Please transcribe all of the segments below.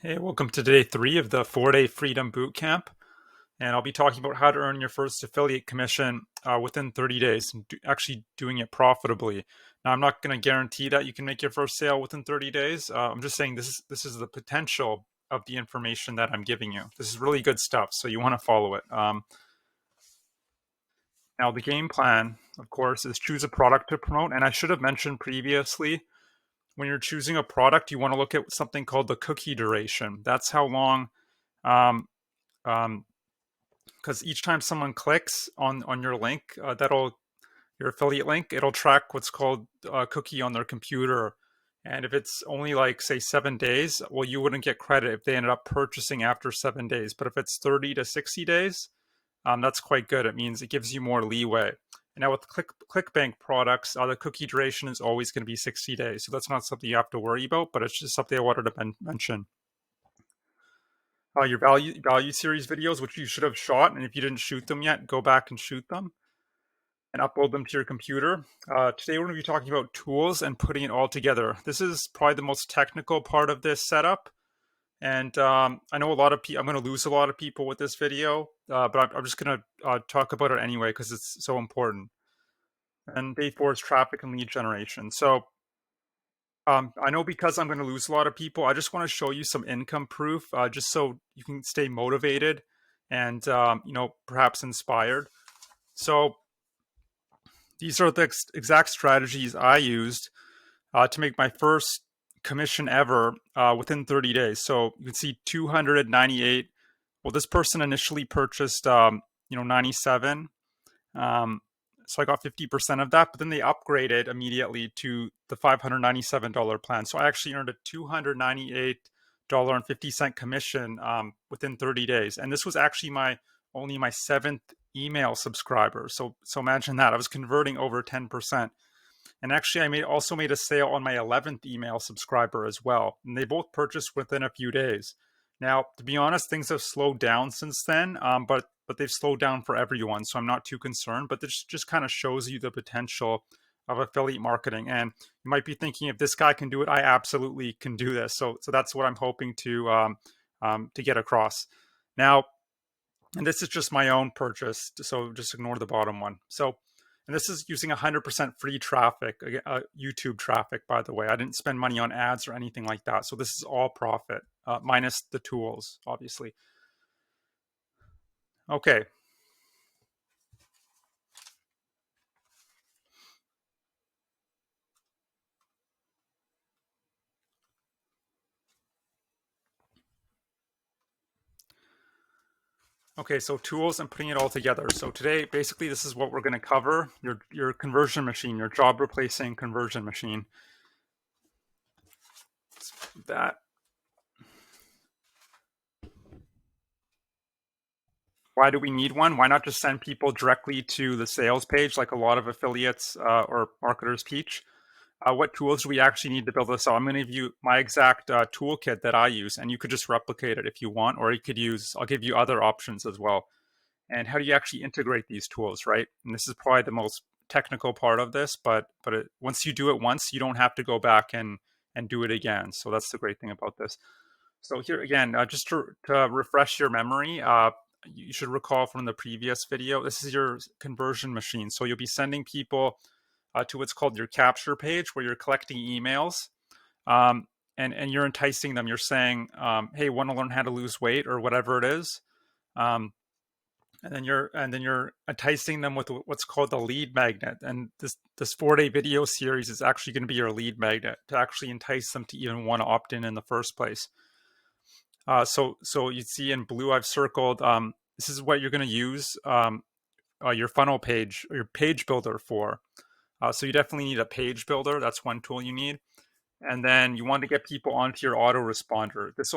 Hey, welcome to day 3 of the 4-day Freedom Bootcamp. And I'll be talking about how to earn your first affiliate commission within 30 days and actually doing it profitably. Now, I'm not going to guarantee that you can make your first sale within 30 days. I'm just saying this is the potential of the information that I'm giving you. This is really good stuff, so you want to follow it. Now, the game plan, of course, is choose a product to promote. And I should have mentioned previously, when you're choosing a product, you want to look at something called the cookie duration. That's how long um, um, because each time someone clicks on your link, your affiliate link, it'll track what's called a cookie on their computer. And if it's only like say 7 days, well, you wouldn't get credit if they ended up purchasing after 7 days. But if it's 30 to 60 days, that's quite good. It means it gives you more leeway. And now with ClickBank products, the cookie duration is always going to be 60 days. So that's not something you have to worry about, but it's just something I wanted to mention. Your value series videos, which you should have shot, and if you didn't shoot them yet, go back and shoot them and upload them to your computer. Today we're going to be talking about tools and putting it all together. This is probably the most technical part of this setup, and I know a lot of people. I'm going to lose a lot of people with this video, but I'm just going to talk about it anyway because it's so important. And day 4 is traffic and lead generation. So I know because I'm going to lose a lot of people, I just want to show you some income proof, just so you can stay motivated and perhaps inspired. So these are the exact strategies I used to make my first commission ever within 30 days. So you can see 298. Well, this person initially purchased 97. Um, so I got 50% of that, but then they upgraded immediately to the $597 plan. So I actually earned a $298.50 commission within 30 days. And this was actually only my 7th email subscriber. So imagine that. I was converting over 10%. And actually, I also made a sale on my 11th email subscriber as well. And they both purchased within a few days. Now, to be honest, things have slowed down since then, but they've slowed down for everyone, so I'm not too concerned. But this just kind of shows you the potential of affiliate marketing. And you might be thinking, if this guy can do it, I absolutely can do this. So that's what I'm hoping to get across. Now, and this is just my own purchase, so just ignore the bottom one. So, and this is using 100% free traffic, YouTube traffic, by the way. I didn't spend money on ads or anything like that. So this is all profit, minus the tools, obviously. Okay. Okay, so tools and putting it all together. So today, basically, this is what we're going to cover: your conversion machine, your job replacing conversion machine. That. Why do we need one? Why not just send people directly to the sales page, like a lot of affiliates or marketers teach? What tools do we actually need to build this out? I'm going to give you my exact toolkit that I use, and you could just replicate it if you want, or you could I'll give you other options as well. And how do you actually integrate these tools, right? And this is probably the most technical part of this, but once you do it once, you don't have to go back and do it again. So that's the great thing about this. So here again, just to refresh your memory, you should recall from the previous video, this is your conversion machine. So you'll be sending people to what's called your capture page, where you're collecting emails, and you're enticing them. You're saying, "Hey, want to learn how to lose weight," or whatever it is, and then you're enticing them with what's called the lead magnet. And this 4-day video series is actually going to be your lead magnet to actually entice them to even want to opt in the first place. So you see in blue, I've circled. This is what you're going to use your funnel page or your page builder for. So you definitely need a page builder. That's one tool you need. And then you want to get people onto your autoresponder. This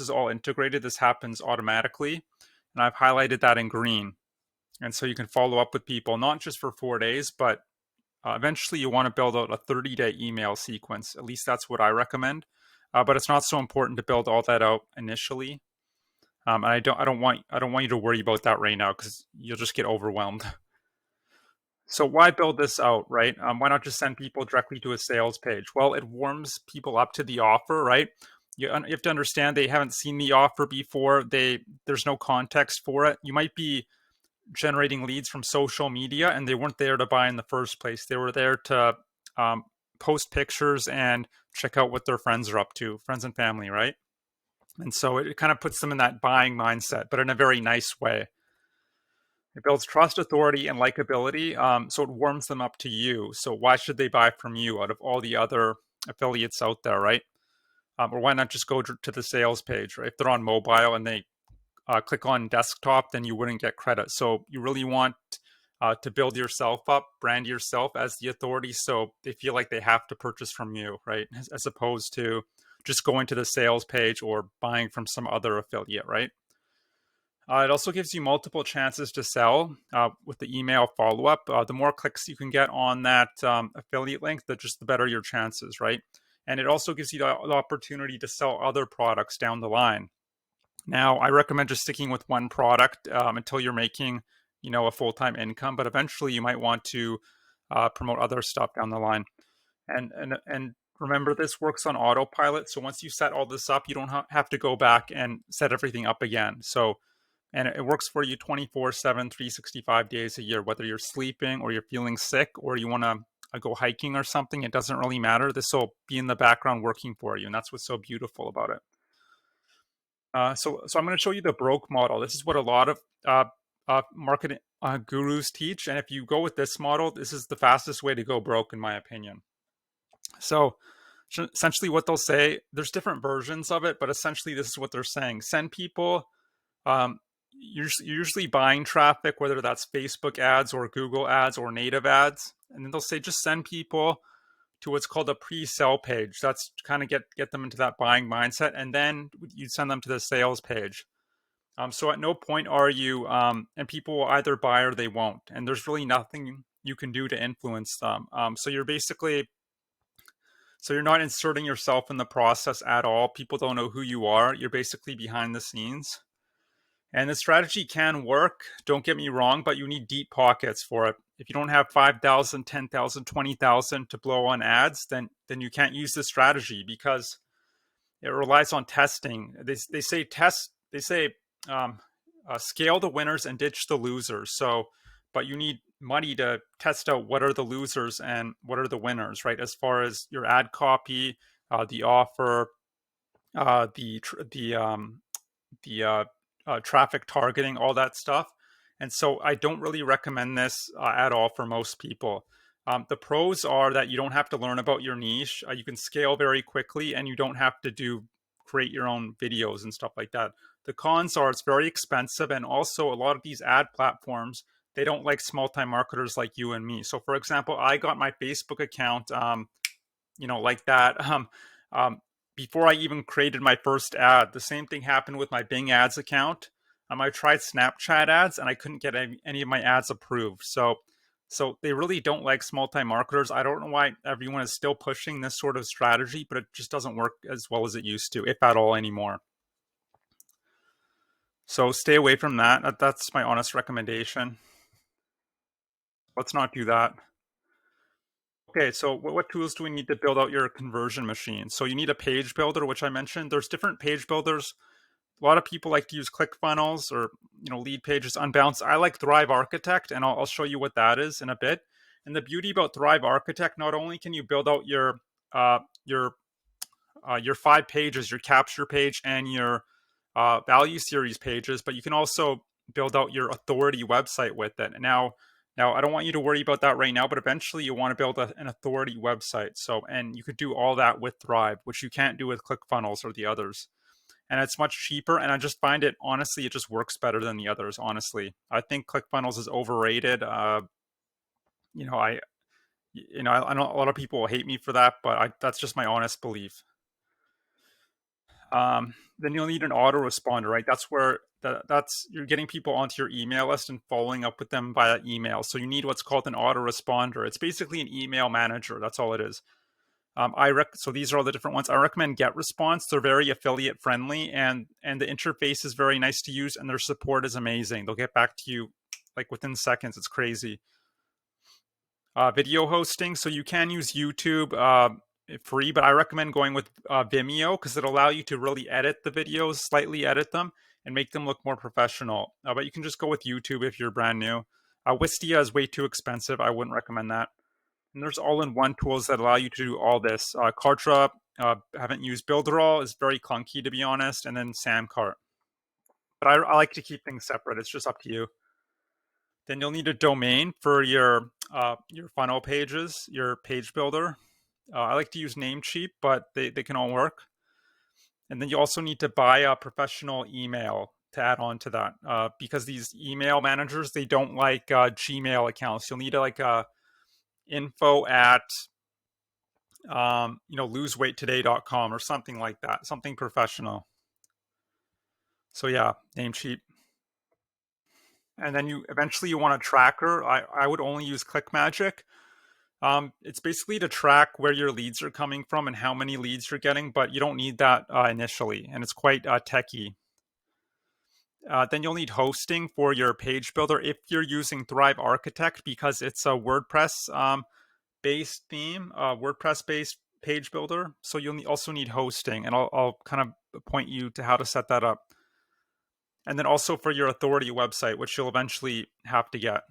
is all integrated. This happens automatically. And I've highlighted that in green. And so you can follow up with people, not just for 4 days, but eventually you want to build out a 30-day email sequence. At least that's what I recommend. But it's not so important to build all that out initially. And I don't want you to worry about that right now, because you'll just get overwhelmed. So why build this out, right? Why not just send people directly to a sales page? Well, it warms people up to the offer, right? you have to understand they haven't seen the offer before. There's no context for it. You might be generating leads from social media and they weren't there to buy in the first place. They were there to um, post pictures and check out what their friends are up to, friends and family, right? And so it kind of puts them in that buying mindset, but in a very nice way. It builds trust, authority, and likability. So it warms them up to you. So why should they buy from you out of all the other affiliates out there, right? Or why not just go to the sales page, right? If they're on mobile and they click on desktop, then you wouldn't get credit. So you really want to build yourself up, brand yourself as the authority, so they feel like they have to purchase from you, right? As opposed to just going to the sales page or buying from some other affiliate, right? It also gives you multiple chances to sell with the email follow-up. The more clicks you can get on that affiliate link, the better your chances, right? And it also gives you the opportunity to sell other products down the line. Now, I recommend just sticking with one product until you're making, a full-time income. But eventually, you might want to promote other stuff down the line. And remember, this works on autopilot. So once you set all this up, you don't have to go back and set everything up again. So, and it works for you 24/7, 365 days a year, whether you're sleeping or you're feeling sick or you want to go hiking or something. It doesn't really matter. This will be in the background working for you, and that's what's so beautiful about it. So I'm going to show you the broke model. This is what a lot of marketing gurus teach, and if you go with this model, this is the fastest way to go broke, in my opinion. So essentially, what they'll say, there's different versions of it, but essentially, this is what they're saying: send people. You're usually buying traffic, whether that's Facebook ads or Google ads or native ads, and then they'll say just send people to what's called a pre-sell page. That's kind of get them into that buying mindset, and then you send them to the sales page. So at no point are you, and people will either buy or they won't, and there's really nothing you can do to influence them. So you're not inserting yourself in the process at all. People don't know who you are. You're basically behind the scenes. And the strategy can work, don't get me wrong, but you need deep pockets for it. If you don't have 5,000, 10,000, 20,000 to blow on ads, then you can't use this strategy because it relies on testing. They say scale the winners and ditch the losers. So, but you need money to test out what are the losers and what are the winners, right? As far as your ad copy, the offer, the traffic targeting, all that stuff. And so I don't really recommend this at all for most people. The pros are that you don't have to learn about your niche. You can scale very quickly and you don't have to create your own videos and stuff like that. The cons are it's very expensive. And also a lot of these ad platforms, they don't like small time marketers like you and me. So for example, I got my Facebook account, like that. Before I even created my first ad. The same thing happened with my Bing Ads account. I tried Snapchat ads and I couldn't get any of my ads approved. So they really don't like small time marketers. I don't know why everyone is still pushing this sort of strategy, but it just doesn't work as well as it used to, if at all anymore. So stay away from that. That's my honest recommendation. Let's not do that. Okay, so what tools do we need to build out your conversion machine? So you need a page builder, which I mentioned. There's different page builders. A lot of people like to use ClickFunnels or Lead Pages, Unbounce. I like Thrive Architect, and I'll show you what that is in a bit. And the beauty about Thrive Architect, not only can you build out your 5 pages, your capture page, and your value series pages, but you can also build out your authority website with it. Now, I don't want you to worry about that right now, but eventually you want to build an authority website. So, and you could do all that with Thrive, which you can't do with ClickFunnels or the others. And it's much cheaper. And I just find it, honestly, it just works better than the others. Honestly, I think ClickFunnels is overrated. I know a lot of people will hate me for that, but that's just my honest belief. Then you'll need an autoresponder, right? That's where you're getting people onto your email list and following up with them via email. So you need what's called an autoresponder. It's basically an email manager. That's all it is. So these are all the different ones. I recommend GetResponse. They're very affiliate friendly, and the interface is very nice to use, and their support is amazing. They'll get back to you like within seconds. It's crazy. Video hosting. So you can use YouTube. free, but I recommend going with Vimeo because it'll allow you to really edit the videos, slightly edit them, and make them look more professional. But you can just go with YouTube if you're brand new. Wistia is way too expensive. I wouldn't recommend that. And there's all-in-one tools that allow you to do all this. Kartra, haven't used Builderall, is very clunky to be honest, and then Samcart. But I like to keep things separate. It's just up to you. Then you'll need a domain for your funnel pages, your page builder. I like to use Namecheap, but they can all work. And then you also need to buy a professional email to add on to that because these email managers, they don't like Gmail accounts. You'll need like a info at loseweighttoday.com or something like that, something professional. So yeah, Namecheap. And then you eventually you want a tracker. I would only use ClickMagick. It's basically to track where your leads are coming from and how many leads you're getting, but you don't need that initially, and it's quite techy. Then you'll need hosting for your page builder if you're using Thrive Architect because it's a WordPress based theme, WordPress based page builder. So you'll also need hosting, and I'll kind of point you to how to set that up. And then also for your authority website, which you'll eventually have to get.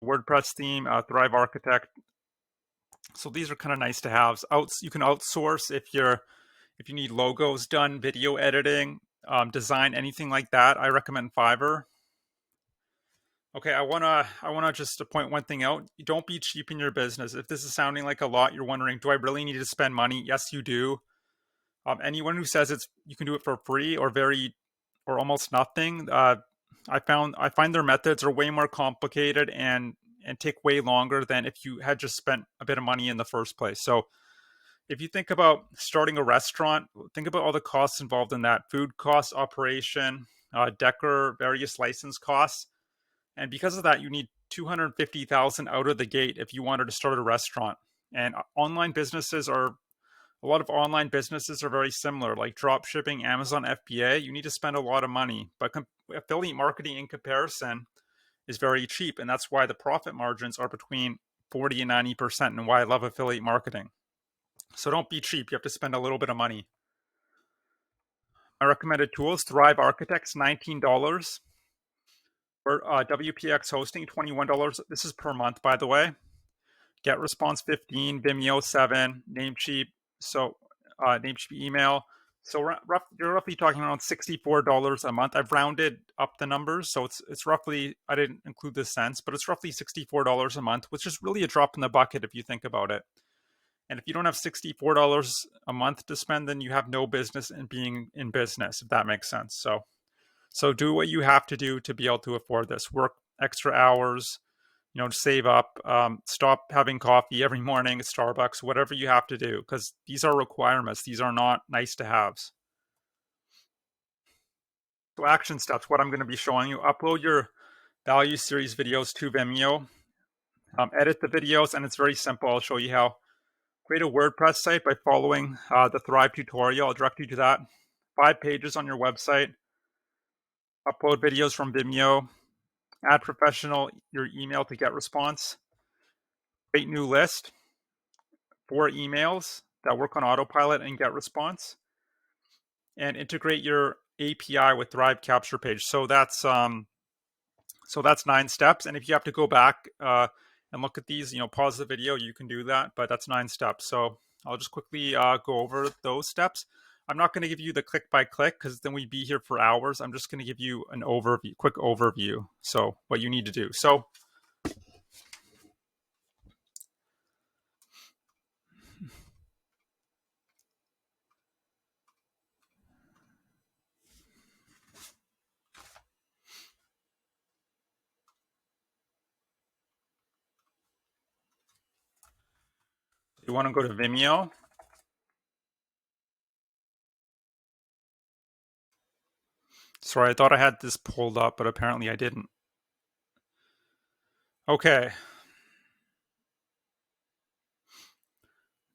WordPress theme, Thrive Architect. So these are kind of nice to have. You can outsource if you need logos done, video editing, design, anything like that. I recommend Fiverr. Okay, I wanna just point one thing out. Don't be cheap in your business. If this is sounding like a lot, you're wondering, do I really need to spend money? Yes, you do. Anyone who says you can do it for free or almost nothing, I find their methods are way more complicated and take way longer than if you had just spent a bit of money in the first place. So if you think about starting a restaurant, think about all the costs involved in that: food costs, operation, decor, various license costs. And because of that, you need 250,000 out of the gate if you wanted to start a restaurant. And a lot of online businesses are very similar, like drop shipping, Amazon FBA. You need to spend a lot of money, but affiliate marketing in comparison is very cheap. And that's why the profit margins are between 40 and 90%, and why I love affiliate marketing. So don't be cheap. You have to spend a little bit of money. My recommended tools: Thrive Architects, $19. Or WPX hosting, $21. This is per month, by the way. Get Response, 15, Vimeo, 7, Namecheap. So Namecheap email. So you're roughly talking around $64 a month. I've rounded up the numbers, so it's roughly, I didn't include the cents, but it's roughly $64 a month, which is really a drop in the bucket if you think about it. And if you don't have $64 a month to spend, then you have no business in being in business, if that makes sense. So do what you have to do to be able to afford this. Work extra hours, to save up. Stop having coffee every morning at Starbucks, whatever you have to do, because these are requirements. These are not nice to haves. So action steps, what I'm going to be showing you: upload your value series videos to Vimeo, edit the videos, and it's very simple. I'll show you how. Create a WordPress site by following the Thrive tutorial. I'll direct you to that. 5 pages on your website. Upload videos from Vimeo. Add your email to get response. Create new list. 4 emails that work on autopilot and get response. And integrate your API with Thrive Capture Page. So that's 9 steps. And if you have to go back and look at these, pause the video, you can do that. But that's 9 steps. So I'll just quickly go over those steps. I'm not going to give you the click by click because then we'd be here for hours. I'm just going to give you an quick overview. So what you need to do. So you want to go to Vimeo. Sorry, I thought I had this pulled up, but apparently I didn't. Okay.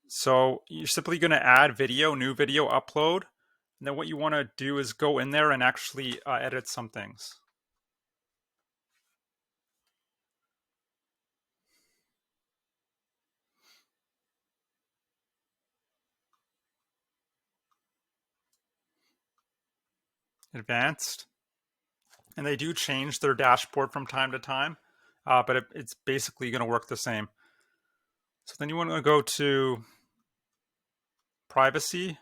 So you're simply going to add new video upload. And then what you want to do is go in there and actually edit some things. advanced. And they do change their dashboard from time to time, but it's basically going to work the same. So then you want to go to privacy.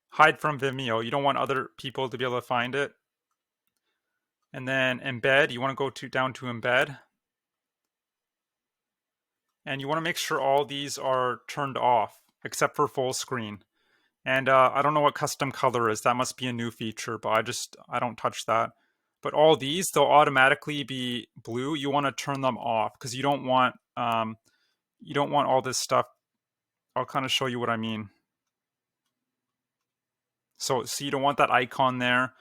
Hide from Vimeo. You don't want other people to be able to find it. And then embed, you want to go down to embed. And you want to make sure all these are turned off except for full screen. And I don't know what custom color is. That must be a new feature, but I don't touch that. But all these, they'll automatically be blue. You want to turn them off because you don't want all this stuff. I'll kind of show you what I mean. So you don't want that icon there.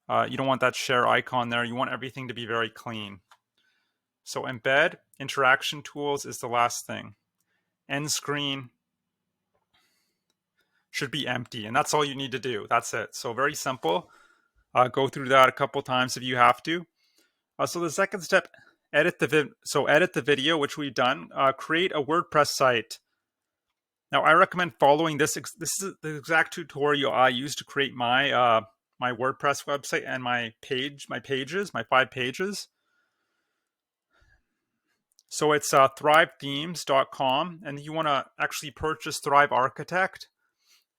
You don't want that share icon there. You want everything to be very clean. So embed interaction tools is the last thing. End screen should be empty, and that's all you need to do. That's it. So very simple. Go through that a couple times if you have to. So the second step, edit the video, which we've done. Create a WordPress site. Now I recommend following this. This is the exact tutorial I used to create my my WordPress website and my 5 pages. So it's thrivethemes.com, and you want to actually purchase Thrive Architect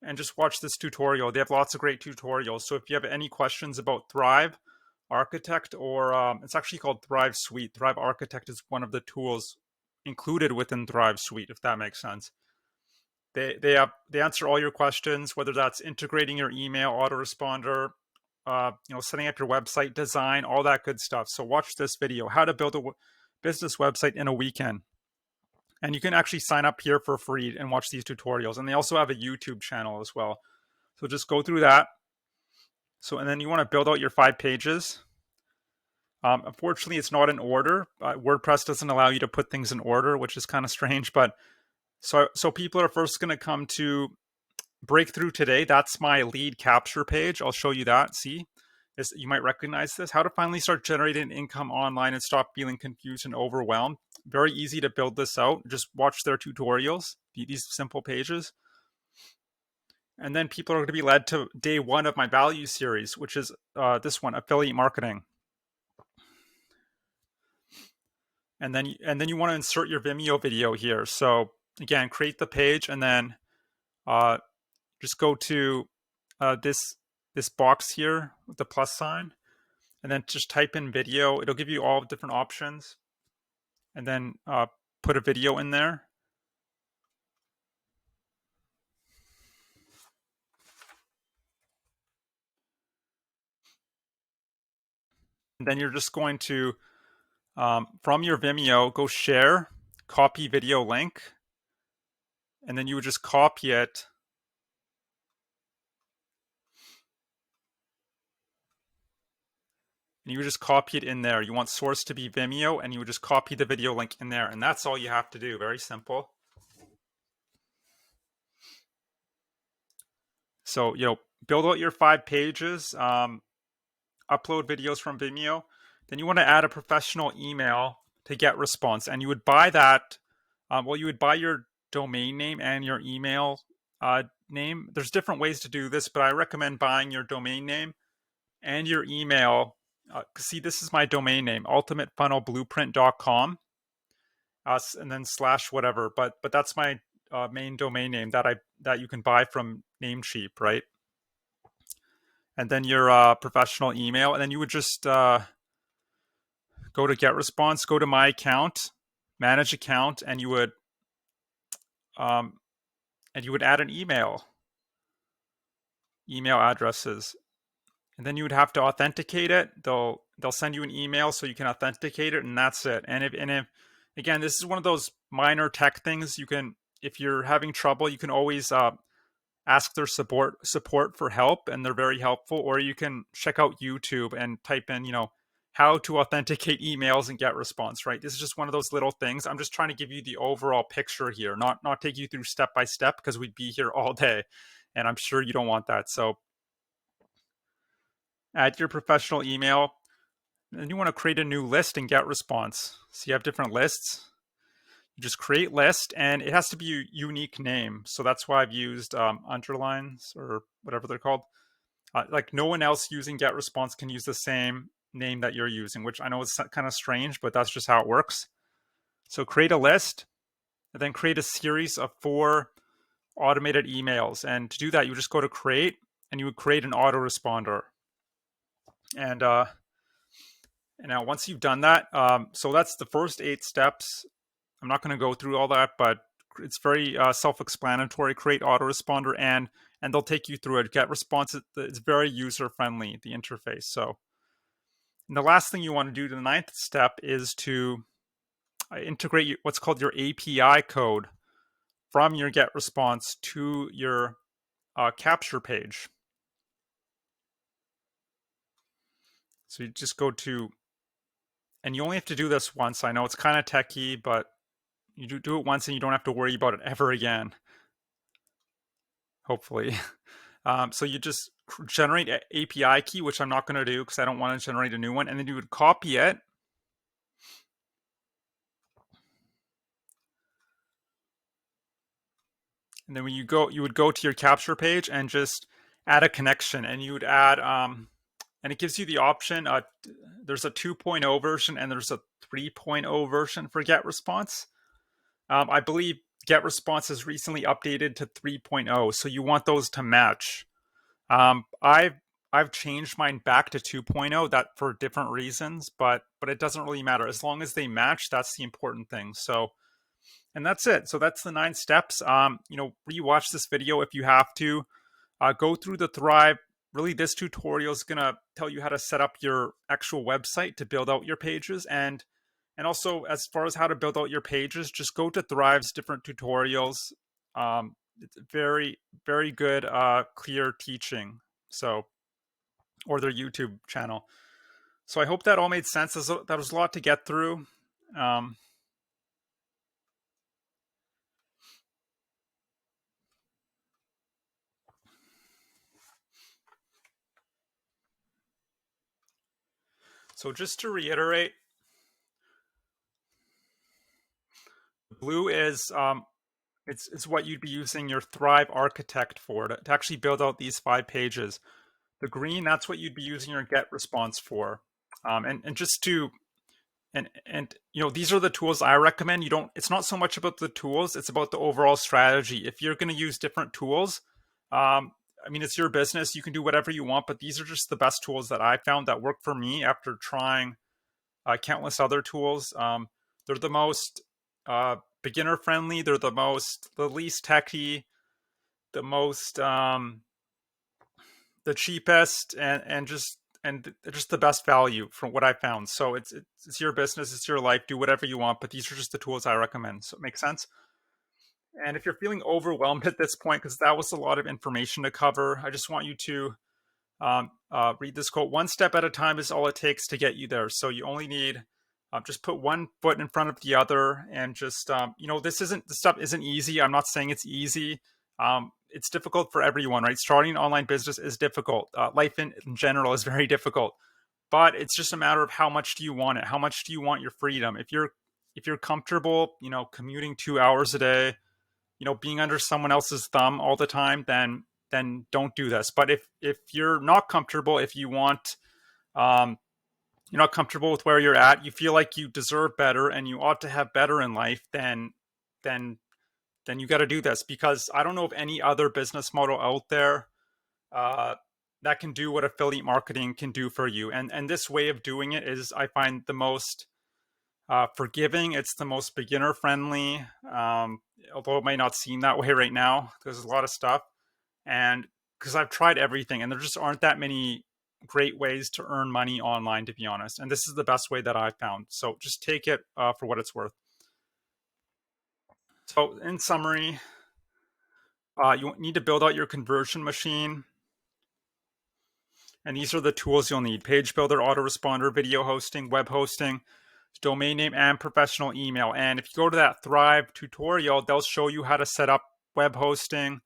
and just watch this tutorial. They have lots of great tutorials. So if you have any questions about Thrive Architect, or it's actually called Thrive Suite. Thrive Architect is one of the tools included within Thrive Suite, if that makes sense. They answer all your questions, whether that's integrating your email autoresponder, setting up your website design, all that good stuff. So watch this video, how to build a business website in a weekend. And you can actually sign up here for free and watch these tutorials. And they also have a YouTube channel as well. So just go through that. So, and then you want to build out your 5 pages. Unfortunately, it's not in order. WordPress doesn't allow you to put things in order, which is kind of strange. But so people are first going to come to Breakthrough Today. That's my lead capture page. I'll show you that. See, you might recognize this. How to finally start generating income online and stop feeling confused and overwhelmed. Very easy to build this out. Just watch their tutorials, these simple pages. And then people are going to be led to day 1 of my value series, which is this one, affiliate marketing. And then you want to insert your Vimeo video here. So again, create the page and then just go to this box here with the plus sign, and then just type in video. It'll give you all different options, and then put a video in there. And then you're just going to, from your Vimeo, go share, copy video link, and then you would just copy it. And you would just copy it in there. You want source to be Vimeo, and you would just copy the video link in there. And that's all you have to do. Very simple. So, build out your 5 pages, upload videos from Vimeo. Then you want to add a professional email to get response. And you would buy that. You would buy your domain name and your email name. There's different ways to do this, but I recommend buying your domain name and your email. See, this is my domain name, ultimatefunnelblueprint.com, and then / whatever. But that's my main domain name that you can buy from Namecheap, right? And then your professional email, and then you would just go to get response, go to my account, manage account, and you would add an email addresses. And then you would have to authenticate it. They'll send you an email so you can authenticate it, and that's it. And if again, this is one of those minor tech things. If you're having trouble, you can always ask their support for help, and they're very helpful. Or you can check out YouTube and type in, how to authenticate emails and get response. Right. This is just one of those little things. I'm just trying to give you the overall picture here, not take you through step by step, because we'd be here all day, and I'm sure you don't want that. So add your professional email, and you want to create a new list and get response. So you have different lists. You just create list, and it has to be a unique name. So that's why I've used underlines or whatever they're called. Like no one else using get response can use the same name that you're using, which I know is kind of strange, but that's just how it works. So create a list, and then create a series of 4 automated emails. And to do that, you just go to create, and you would create an autoresponder. And now once you've done that, so that's the first 8 steps. I'm not going to go through all that, but it's very self-explanatory. Create autoresponder, and they'll take you through it. Get response. It's very user-friendly, the interface. So, and the last thing you want to do, the 9th step, is to integrate what's called your API code from your get response to your capture page. So you just go to, and you only have to do this once. I know it's kind of techy, but you do it once and you don't have to worry about it ever again, hopefully. So you just generate an API key, which I'm not going to do because I don't want to generate a new one. And then you would copy it. And then when you would go to your capture page and just add a connection. And you would add, and it gives you the option. There's a 2.0 version and there's a 3.0 version for get response. I believe get response is recently updated to 3.0. So you want those to match. I've changed mine back to 2.0 that for different reasons, but it doesn't really matter as long as they match. That's the important thing. So, and that's it. So that's the 9 steps. Rewatch this video if you have to. Go through the Thrive. Really, this tutorial is gonna tell you how to set up your actual website to build out your pages, and also as far as how to build out your pages, just go to Thrive's different tutorials. It's very, very good, clear teaching. So, or their YouTube channel. So I hope that all made sense. That was a lot to get through. So just to reiterate, blue is it's what you'd be using your Thrive Architect for to actually build out these 5 pages. The green, that's what you'd be using your get response for. And just to and these are the tools I recommend. It's not so much about the tools, it's about the overall strategy. If you're going to use different tools, it's your business, you can do whatever you want, but these are just the best tools that I found that work for me after trying countless other tools. They're the most beginner friendly, they're the least techy, the most the cheapest, and just the best value from what I found. So it's your business, it's your life, do whatever you want, but these are just the tools I recommend. So it makes sense. And if you're feeling overwhelmed at this point, because that was a lot of information to cover, I just want you to read this quote. 1 step at a time is all it takes to get you there. So you only need just put 1 foot in front of the other, and just this stuff isn't easy. I'm not saying it's easy. It's difficult for everyone, right? Starting an online business is difficult. Life in general is very difficult, but it's just a matter of how much do you want it? How much do you want your freedom? If you're comfortable, commuting 2 hours a day, being under someone else's thumb all the time, then don't do this. But if you're not comfortable, if you want, you're not comfortable with where you're at, you feel like you deserve better and you ought to have better in life, then you got to do this, because I don't know of any other business model out there that can do what affiliate marketing can do for you. And this way of doing it is, I find, the most forgiving. It's the most beginner friendly, although it might not seem that way right now. There's a lot of stuff, and because I've tried everything, and there just aren't that many great ways to earn money online, to be honest. And this is the best way that I've found. So just take it for what it's worth. So in summary, you need to build out your conversion machine. And these are the tools you'll need: page builder, autoresponder, video hosting, web hosting, domain name, and professional email. And if you go to that Thrive tutorial, they'll show you how to set up web hosting,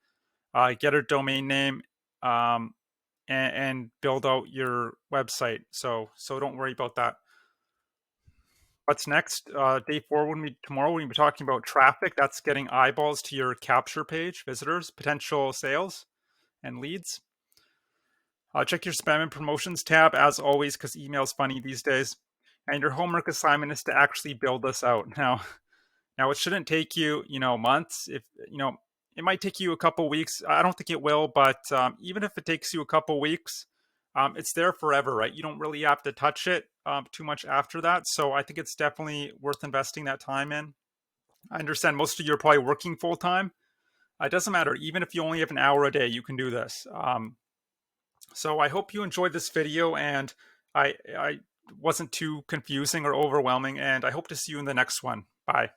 get a domain name, and build out your website. So don't worry about that. what's next? Day 4, tomorrow, we'll be talking about traffic. That's getting eyeballs to your capture page, visitors, potential sales, and leads. Check your spam and promotions tab as always, because email's funny these days. And your homework assignment is to actually build this out. Now it shouldn't take you, months. If it might take you a couple weeks. I don't think it will, but even if it takes you a couple weeks, it's there forever, right? You don't really have to touch it too much after that. So I think it's definitely worth investing that time in. I understand most of you are probably working full time. It doesn't matter. Even if you only have an hour a day, you can do this. So I hope you enjoyed this video, and I wasn't too confusing or overwhelming, and I hope to see you in the next one. Bye.